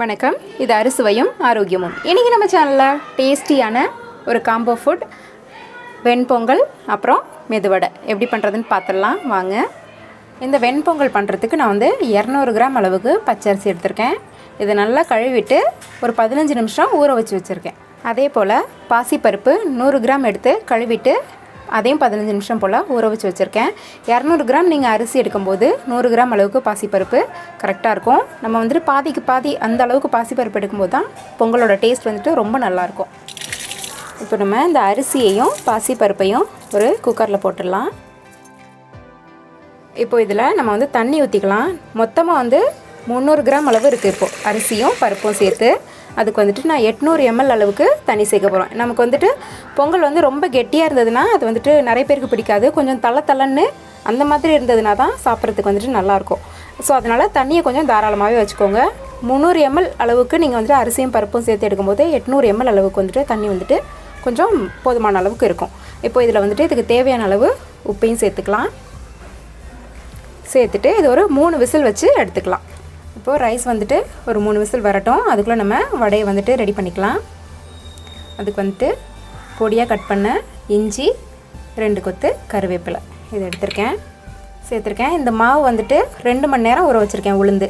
வணக்கம், இது அறுசுவையும் ஆரோக்கியமும். இன்றைக்கி நம்ம சேனலில் டேஸ்டியான ஒரு காம்போ ஃபுட் வெண்பொங்கல் அப்புறம் மெதுவடை எப்படி பண்ணுறதுன்னு பார்த்துடலாம் வாங்க. இந்த வெண்பொங்கல் பண்ணுறதுக்கு நான் 200 கிராம் அளவுக்கு பச்சரிசி எடுத்திருக்கேன். இதை நல்லா கழுவிட்டு ஒரு 15 நிமிஷம் ஊற வச்சுருக்கேன். அதே போல் பாசிப்பருப்பு 100 கிராம் எடுத்து கழுவிட்டு அதையும் 15 நிமிஷம் போல் ஊற வச்சுருக்கேன். 200 கிராம் நீங்கள் அரிசி எடுக்கும்போது 100 கிராம் அளவுக்கு பாசிப்பருப்பு கரெக்டாக இருக்கும். நம்ம பாதிக்கு பாதி அந்த அளவுக்கு பாசிப்பருப்பு எடுக்கும்போது தான் பொங்கலோட டேஸ்ட் ரொம்ப நல்லாயிருக்கும். இப்போ நம்ம இந்த அரிசியையும் பாசிப்பருப்பையும் ஒரு குக்கரில் போட்டுடலாம். இப்போ இதில் நம்ம தண்ணி ஊற்றிக்கலாம். மொத்தமாக 300 கிராம் அளவு இருக்குது. இப்போது அரிசியும் பருப்பும் சேர்த்து அதுக்கு நான் 800 ml அளவுக்கு தண்ணி சேர்க்க போகிறோம். நமக்கு பொங்கல் ரொம்ப கெட்டியாக இருந்ததுன்னா அது நிறைய பேருக்கு பிடிக்காது. கொஞ்சம் தள்ளன்னு அந்த மாதிரி இருந்ததுனா தான் சாப்பிட்றதுக்கு நல்லாயிருக்கும். ஸோ அதனால் தண்ணியை கொஞ்சம் தாராளமாகவே வச்சுக்கோங்க. 300 ml அளவுக்கு நீங்கள் அரிசியும் பருப்பும் சேர்த்து எடுக்கும்போது 800 ml அளவுக்கு தண்ணி கொஞ்சம் போதுமான அளவுக்கு இருக்கும். இப்போ இதில் இதுக்கு தேவையான அளவு உப்பையும் சேர்த்துக்கலாம். சேர்த்துட்டு இது ஒரு 3 விசில் வச்சு எடுத்துக்கலாம். இப்போது ரைஸ் ஒரு 3 விசில் வரட்டும். அதுக்குள்ளே நம்ம வடையை ரெடி பண்ணிக்கலாம். அதுக்கு பொடியாக கட் பண்ண இஞ்சி, 2 கொத்து கருவேப்பிலை இதை எடுத்திருக்கேன், சேர்த்துருக்கேன். இந்த மாவு 2 மணி நேரம் ஊற வச்சுருக்கேன். உளுந்து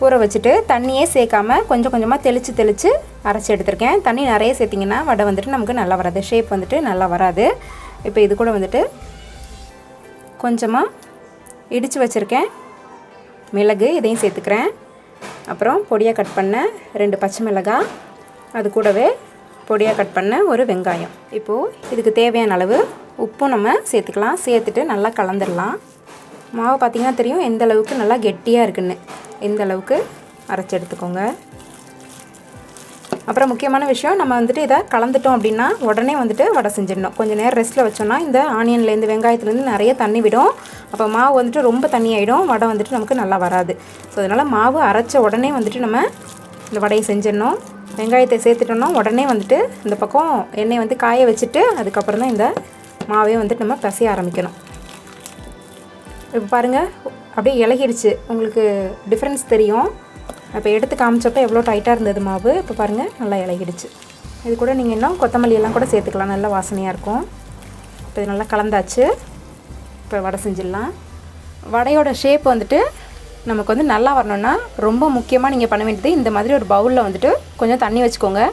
ஊற வச்சுட்டு தண்ணியே சேர்க்காமல் கொஞ்சம் கொஞ்சமாக தெளித்து அரைச்சி எடுத்திருக்கேன். தண்ணி நிறைய சேர்த்திங்கன்னா வடை நமக்கு நல்லா வராது, ஷேப் நல்லா வராது. இப்போ இது கூட கொஞ்சமாக இடித்து வச்சுருக்கேன் மிளகு, இதையும் சேர்த்துக்கிறேன். அப்புறம் பொடியாக கட் பண்ண 2 பச்சை மிளகாய், அது கூடவே பொடியாக கட் பண்ண ஒரு வெங்காயம். இப்போது இதுக்கு தேவையான அளவு உப்பும் நம்ம சேர்த்துக்கலாம். சேர்த்துட்டு நல்லா கலந்துடலாம். மாவு பார்த்திங்கன்னா தெரியும் எந்த அளவுக்கு நல்லா கெட்டியாக இருக்குன்னு. எந்த அளவுக்கு அரைச்சி எடுத்துக்கோங்க. அப்புறம் முக்கியமான விஷயம், நம்ம இதை கலந்துட்டோம் அப்படின்னா உடனே வடை செஞ்சிடணும். கொஞ்சம் நேரம் ரெஸ்ட்டில் வச்சோன்னா இந்த ஆனியன்லேருந்து வெங்காயத்துலேருந்து நிறைய தண்ணி விடும். அப்போ மாவு ரொம்ப தண்ணி ஆகிடும், வடை நமக்கு நல்லா வராது. ஸோ அதனால் மாவு அரைச்ச உடனே நம்ம இந்த வடையை செஞ்சிடணும். வெங்காயத்தை சேர்த்துட்டோன்னா உடனே இந்த பக்கம் எண்ணெய் காய வச்சுட்டு அதுக்கப்புறம் தான் இந்த மாவே நம்ம பிசைய ஆரம்பிக்கணும். இப்போ பாருங்கள், அப்படியே இலகிடுச்சு. உங்களுக்கு டிஃப்ரென்ஸ் தெரியும். இப்போ எடுத்து காமிச்சப்போ எவ்வளோ டைட்டாக இருந்தது மாவு. இப்போ பாருங்கள், நல்லா இலகிடுச்சு. இது கூட நீங்கள் இன்னும் கொத்தமல்லி எல்லாம் கூட சேர்த்துக்கலாம், நல்லா வாசனையாக இருக்கும். இப்போ இது நல்லா கலந்தாச்சு. இப்போ வடை செஞ்சிடலாம். வடையோட ஷேப் நமக்கு நல்லா வரணும்னா ரொம்ப முக்கியமாக நீங்கள் பண்ண வேண்டியது, இந்த மாதிரி ஒரு பவுலில் கொஞ்சம் தண்ணி வச்சுக்கோங்க.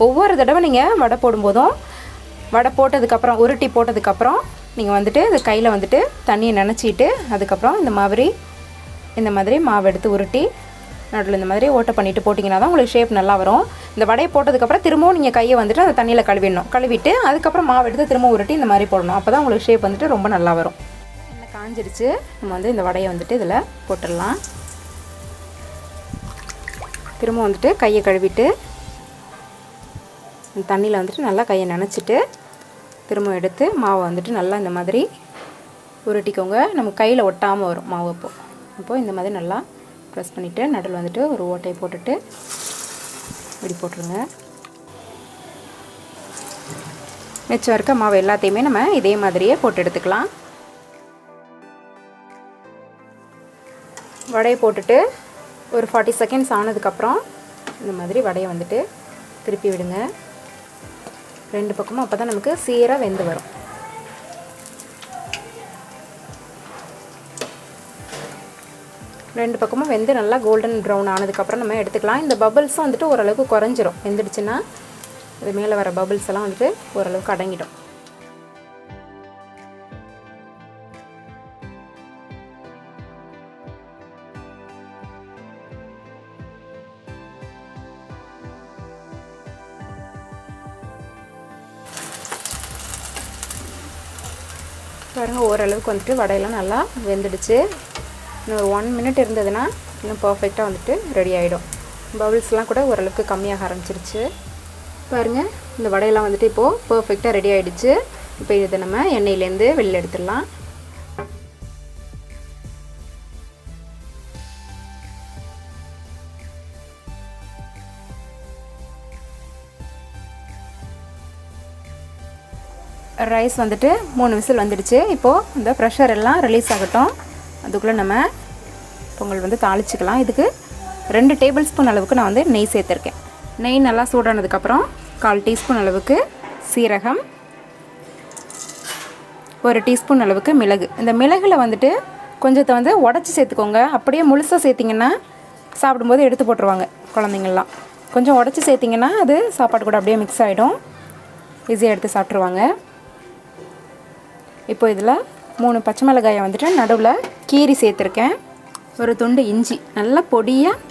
ஒவ்வொரு தடவை நீங்கள் வடை போடும்போதும் வடை போட்டதுக்கப்புறம் உருட்டி போட்டதுக்கப்புறம் நீங்கள் இந்த கையில் தண்ணியை நனைச்சிட்டு அதுக்கப்புறம் இந்த மாதிரி மாவு எடுத்து உருட்டி நடுவில் இந்த மாதிரி ஓட்டை பண்ணிவிட்டு போட்டிங்கன்னா தான் உங்களுக்கு ஷேப் நல்லா வரும். இந்த வடையை போட்டதுக்கப்புறம் திரும்பவும் நீங்கள் கையை அந்த தண்ணியில் கழுவிட்டு அதுக்கப்புறம் மாவு எடுத்து திரும்ப உருட்டி இந்த மாதிரி போடணும். அப்போ தான் உங்களுக்கு ஷேப் ரொம்ப நல்லா வரும். எண்ணெய் காஞ்சிருச்சு. நம்ம இந்த வடையை இதில் போட்டுடலாம். திரும்ப கையை கழுவிட்டு தண்ணியில் நல்லா கையை நனைச்சிட்டு திரும்ப எடுத்து மாவை நல்லா இந்த மாதிரி உருட்டிக்கோங்க. நம்ம கையில் ஒட்டாமல் வரும் மாவு. அப்போது இந்த மாதிரி நல்லா ப்ரெஸ் பண்ணிவிட்டு நடுவில் ஒரு ஓட்டையை போட்டுட்டு இப்படி போட்டுருங்க. மிச்சம் இருக்க மாவு எல்லாத்தையுமே நம்ம இதே மாதிரியே போட்டு எடுத்துக்கலாம். வடையை போட்டுட்டு ஒரு 40 செகண்ட்ஸ் ஆனதுக்கப்புறம் இந்த மாதிரி வடையை திருப்பி விடுங்க 2 பக்கமும். அப்போ தான் நமக்கு சீராக வெந்து வரும். ரெண்டு பக்கமும் வெந்து நல்லா கோல்டன் ப்ரௌன் ஆனதுக்கப்புறம் நம்ம எடுத்துக்கலாம். இந்த பபிள்ஸும் ஓரளவுக்கு குறைஞ்சிரும். வெந்துடுச்சுன்னா இது மேலே வர பபிள்ஸ் எல்லாம் ஓரளவுக்கு அடங்கிடும். பாருங்கள், ஓரளவுக்கு வடையெல்லாம் நல்லா வெந்துடுச்சு. இன்னும் ஒரு 1 மினிட் இருந்ததுன்னா இன்னும் பர்ஃபெக்டாக ரெடி ஆகிடும். பவுல்ஸ்லாம் கூட ஓரளவுக்கு கம்மியாக ஆரம்பிச்சிருச்சு. பாருங்கள், இந்த வடையெல்லாம் இப்போது பர்ஃபெக்டாக ரெடி ஆகிடுச்சு. இப்போ இதை நம்ம எண்ணெயிலேருந்து வெளியில் எடுத்துடலாம். ரைஸ் 3 விசில் வந்துடுச்சு. இப்போது இந்த ப்ரெஷர் எல்லாம் ரிலீஸ் ஆகட்டும். அதுக்குள்ளே நம்ம பொங்கல் வந்து தாளிச்சிக்கலாம். இதுக்கு 2 டேபிள் ஸ்பூன் அளவுக்கு நான் வந்து நெய் சேர்த்துருக்கேன். நெய் நல்லா சூடானதுக்கப்புறம் 1/4 டீஸ்பூன் அளவுக்கு சீரகம், 1 டீஸ்பூன் அளவுக்கு மிளகு. இந்த மிளகுல வந்துட்டு கொஞ்சத்தை வந்து உடச்சி சேர்த்துக்கோங்க. அப்படியே முழுசாக சேர்த்திங்கன்னா சாப்பிடும்போது எடுத்து போட்டுருவாங்க குழந்தைங்கள்லாம். கொஞ்சம் உடச்சி சேர்த்திங்கன்னா அது சாப்பாடு கூட அப்படியே மிக்ஸ் ஆகிடும், ஈஸியாக எடுத்து சாப்பிட்ருவாங்க. இப்போ இதில் 3 பச்சை மிளகாயை வந்துட்டு நடுவில் கீரி சேர்த்துருக்கேன். ஒரு துண்டு இஞ்சி நல்லா பொடியாக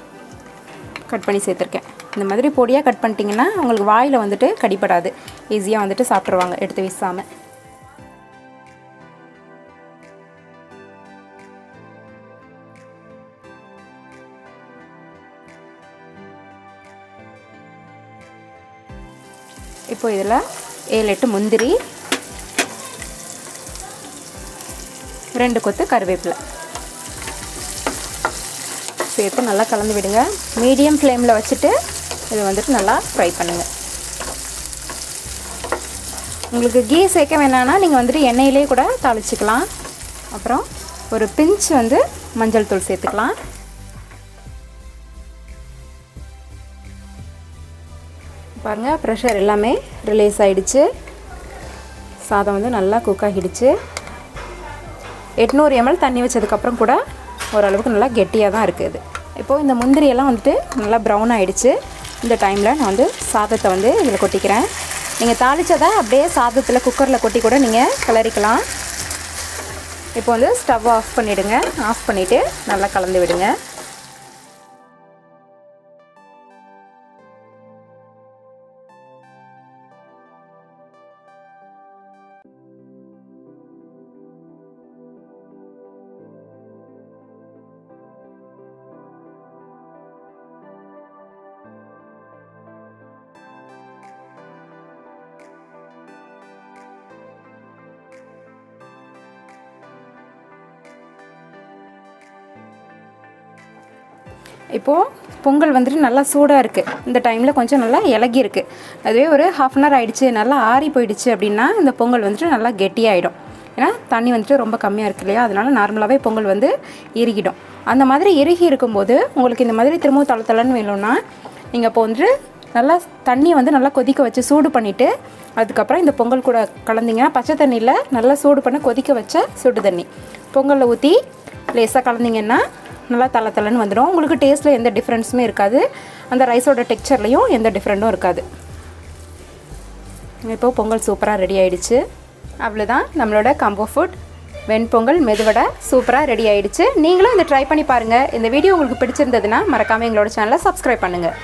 கட் பண்ணி சேர்த்துருக்கேன். இந்த மாதிரி பொடியாக கட் பண்ணிட்டிங்கன்னா உங்களுக்கு வாயில் வந்துட்டு கடிப்படாது, ஈஸியாக வந்துட்டு சாப்பிட்ருவாங்க எடுத்து வீசாமல். இப்போ இதில் 7-8 முந்திரி, 2 கொத்து கருவேப்பிலை சேர்த்து நல்லா கலந்து விடுங்க. மீடியம் ஃப்ளேமில் வச்சுட்டு இதை வந்துட்டு நல்லா ஃப்ரை பண்ணுங்கள். உங்களுக்கு கீ சேர்க்க வேணான்னா நீங்கள் வந்துட்டு எண்ணெயிலே கூட தாளிச்சிக்கலாம். அப்புறம் ஒரு பிஞ்ச் வந்து மஞ்சள் தூள் சேர்த்துக்கலாம். பாருங்கள், ப்ரெஷர் எல்லாமே ரிலீஸ் ஆகிடுச்சு. சாதம் வந்து நல்லா குக் ஆகிடுச்சு. 800 ml தண்ணி வச்சதுக்கப்புறம் கூட ஓரளவுக்கு நல்லா கெட்டியாக தான் இருக்குது. இப்போது இந்த முந்திரியெல்லாம் வந்துட்டு நல்லா ப்ரௌன் ஆகிடுச்சு. இந்த டைமில் நான் வந்து சாதத்தை வந்து இதில் கொட்டிக்கிறேன். நீங்கள் தாளித்ததை அப்படியே சாதத்தில் குக்கரில் கொட்டி கூட நீங்கள் கிளறிக்கலாம். இப்போ வந்து ஸ்டவ் ஆஃப் பண்ணிவிடுங்க. ஆஃப் பண்ணிவிட்டு நல்லா கலந்து விடுங்க. இப்போது பொங்கல் வந்துட்டு நல்லா சூடாக இருக்குது. இந்த டைமில் கொஞ்சம் நல்லா இலகி இருக்குது. அதுவே ஒரு 1/2 அன் ஹவர் ஆகிடுச்சு, நல்லா ஆறி போயிடுச்சு அப்படின்னா இந்த பொங்கல் வந்துட்டு நல்லா கெட்டியாகிடும். ஏன்னா தண்ணி வந்துட்டு ரொம்ப கம்மியாக இருக்குது இல்லையா, அதனால் நார்மலாகவே பொங்கல் வந்து இறுகிடும். அந்த மாதிரி இறுகி இருக்கும்போது உங்களுக்கு இந்த மாதிரி திரும்பவும் தளன்னு வேணும்னா நீங்கள் இப்போ வந்துட்டு நல்லா தண்ணியை வந்து நல்லா கொதிக்க வச்சு சூடு பண்ணிவிட்டு அதுக்கப்புறம் இந்த பொங்கல் கூட கலந்திங்கன்னா பச்சை தண்ணியில் நல்லா சூடு பண்ண கொதிக்க வச்ச சுடு தண்ணி பொங்கலில் ஊற்றி லேசாக கலந்திங்கன்னா நல்லா தளன்னு வந்துடும். உங்களுக்கு டேஸ்ட்டில் எந்த டிஃப்ரென்ஸுமே இருக்காது, அந்த ரைஸோட டெக்ஸ்சர்லையும் எந்த டிஃப்ரெண்ட்டும் இருக்காது. இப்போது பொங்கல் சூப்பராக ரெடி ஆகிடுச்சு. அவ்வளோதான், நம்மளோட காம்போ ஃபுட் வெண்பொங்கல் மெதுவடை சூப்பராக ரெடி ஆகிடுச்சு. நீங்களும் இதை ட்ரை பண்ணி பாருங்கள். இந்த வீடியோ உங்களுக்கு பிடிச்சிருந்ததுன்னா மறக்காமல் எங்களோட சேனலை சப்ஸ்கிரைப் பண்ணுங்கள்.